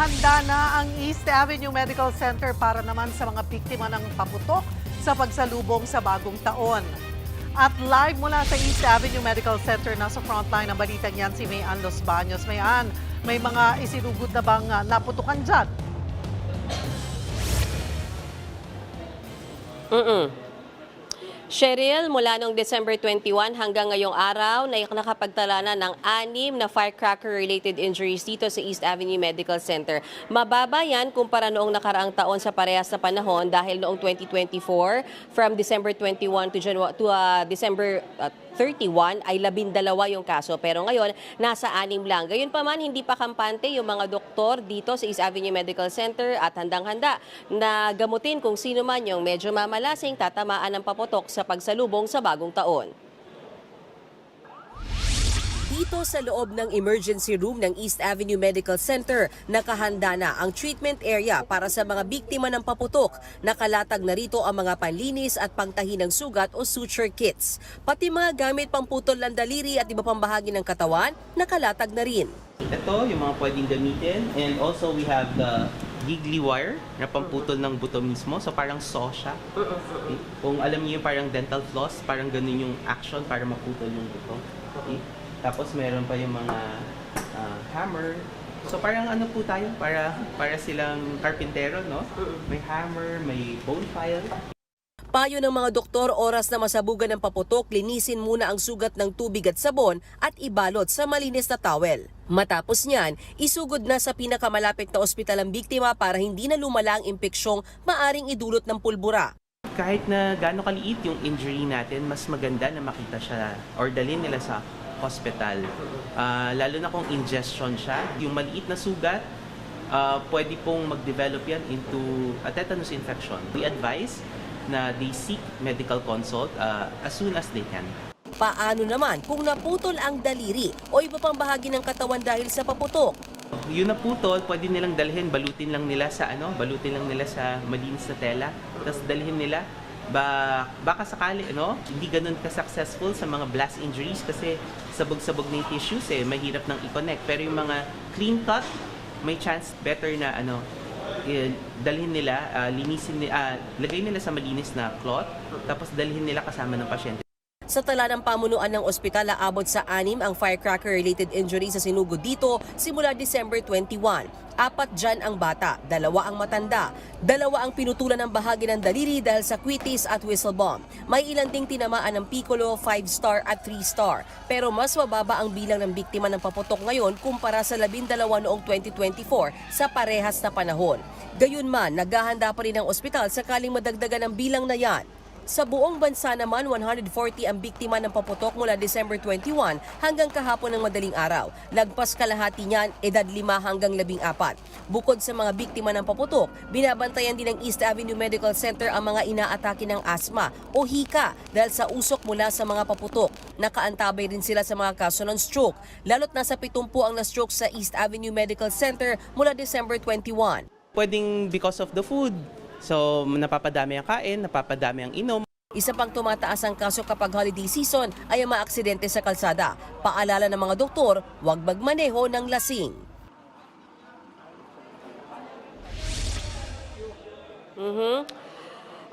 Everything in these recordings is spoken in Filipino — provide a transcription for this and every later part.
Handa na ang East Avenue Medical Center para naman sa mga biktima ng paputok sa pagsalubong sa bagong taon. At live mula sa East Avenue Medical Center, nasa frontline ng balitang yan si Mayan Los Baños. Mayan, may mga isinugod na bang naputukan dyan? Cheryl, mula noong December 21 hanggang ngayong araw, nakapagtala na ng 6 na firecracker-related injuries dito sa East Avenue Medical Center. Mababa yan kumpara noong nakaraang taon sa parehas na panahon dahil noong 2024, from December 21 to December 31 ay 12 yung kaso. Pero ngayon, nasa 6 lang. Gayunpaman, hindi pa kampante yung mga doktor dito sa East Avenue Medical Center at handang-handa na gamutin kung sino man yung medyo mamalasing tatamaan ng paputok sa pagsalubong sa bagong taon. Dito sa loob ng emergency room ng East Avenue Medical Center, nakahanda na ang treatment area para sa mga biktima ng paputok. Nakalatag na rito ang mga panlinis at pangtahi ng sugat o suture kits. Pati mga gamit pangputol ng daliri at iba pang bahagi ng katawan, nakalatag na rin. Ito yung mga pwedeng gamitin, and also we have the giggly wire na pamputol ng buto mismo. So parang saw siya. Okay. Kung alam niyo yung parang dental floss, parang ganun yung action para maputol yung buto. Okay. Tapos meron pa yung mga hammer. So parang ano po tayo, para silang karpintero, no? May hammer, may bone file. Payo ng mga doktor, oras na masabugan ng paputok, linisin muna ang sugat ng tubig at sabon at ibalot sa malinis na towel. Matapos niyan, isugod na sa pinakamalapit na ospital ang biktima para hindi na lumala ang impeksyong maaring idulot ng pulbura. Kahit na gaano kaliit yung injury natin, mas maganda na makita siya or dalhin nila sa hospital. Lalo na kung ingestion siya, yung maliit na sugat, pwede pong mag-develop yan into a tetanus infection. We advise na they seek medical consult as soon as they can. Paano naman kung naputol ang daliri o iba pang bahagi ng katawan dahil sa paputok? Yung naputol, pwede nilang dalhin, balutin lang nila sa malinis na tela, tapos dalhin nila. Baka sakali, hindi ganun ka-successful sa mga blast injuries kasi sabog-sabog na yung tissues, mahirap nang i-connect. Pero yung mga clean cut, may chance better na dalhin nila, lagay nila sa malinis na cloth, tapos dalhin nila kasama ng pasyente. Sa tala ng pamunuan ng ospital, aabot sa 6 ang firecracker-related injuries sa sinugod dito simula December 21. 4 dyan ang bata, 2 ang matanda, 2 ang pinutulan ng bahagi ng daliri dahil sa quitis at whistle bomb. May ilan ding tinamaan ng piccolo, 5-star at 3-star. Pero mas mababa ang bilang ng biktima ng paputok ngayon kumpara sa 12 noong 2024 sa parehas na panahon. Gayunman, naghahanda pa rin ang ospital sakaling madagdagan ang bilang na yan. Sa buong bansa naman, 140 ang biktima ng paputok mula December 21 hanggang kahapon ng madaling araw. Lagpas kalahati niyan, edad 5 hanggang 14. Bukod sa mga biktima ng paputok, binabantayan din ng East Avenue Medical Center ang mga inaatake ng asma o hika dahil sa usok mula sa mga paputok. Nakaantabay rin sila sa mga kaso ng stroke, lalo't nasa 70 ang na-stroke sa East Avenue Medical Center mula December 21. Pwedeng because of the food. So, napapadami ang kain, napapadami ang inom. Isa pang tumataas ang kaso kapag holiday season ay ang mga aksidente sa kalsada. Paalala ng mga doktor, huwag magmaneho ng lasing.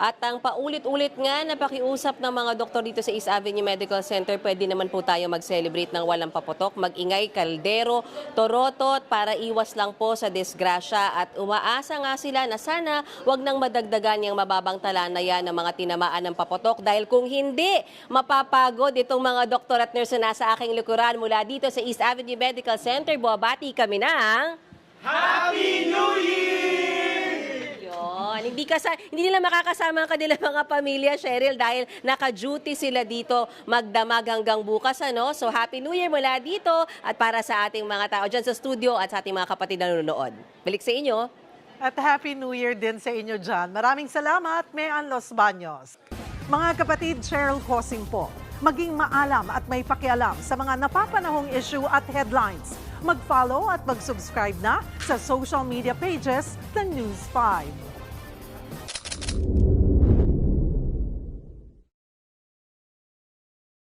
At ang paulit-ulit nga na pakiusap ng mga doktor dito sa East Avenue Medical Center, pwede naman po tayo mag-celebrate ng walang paputok, mag-ingay, kaldero, torotot para iwas lang po sa disgrasya. At umaasa nga sila na sana wag nang madagdagan yung mababang tala na yan ng mga tinamaan ng paputok dahil kung hindi, mapapagod itong mga doktor at nurse na nasa aking likuran mula dito sa East Avenue Medical Center. Buwabati kami ng Happy New Year! Hindi nila makakasama ang kanilang mga pamilya, Cheryl, dahil naka-duty sila dito magdamag hanggang bukas. So Happy New Year mula dito at para sa ating mga tao dyan sa studio at sa ating mga kapatid na nanonood. Balik sa inyo. At Happy New Year din sa inyo dyan. Maraming salamat, Mayan Los Baños. Mga kapatid, Cheryl Cosing po. Maging maalam at may pakialam sa mga napapanahong issue at headlines. Mag-follow at mag-subscribe na sa social media pages ng News 5.